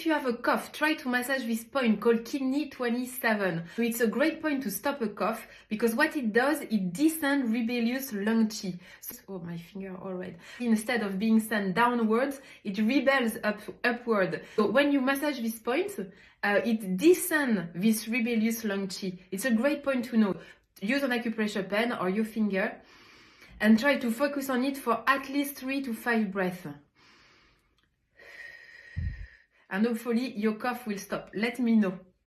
if you have a cough, try to massage this point called kidney 27. So it's a great point to stop a cough because what it does, it descends rebellious lung qi. Oh, my finger all red. Instead of being sent downwards, it rebels upward. So when you massage this point, it descends this rebellious lung qi. It's a great point to know. Use an acupressure pen or your finger and try to focus on it for at least 3 to 5 breaths. And hopefully your cough will stop. Let me know.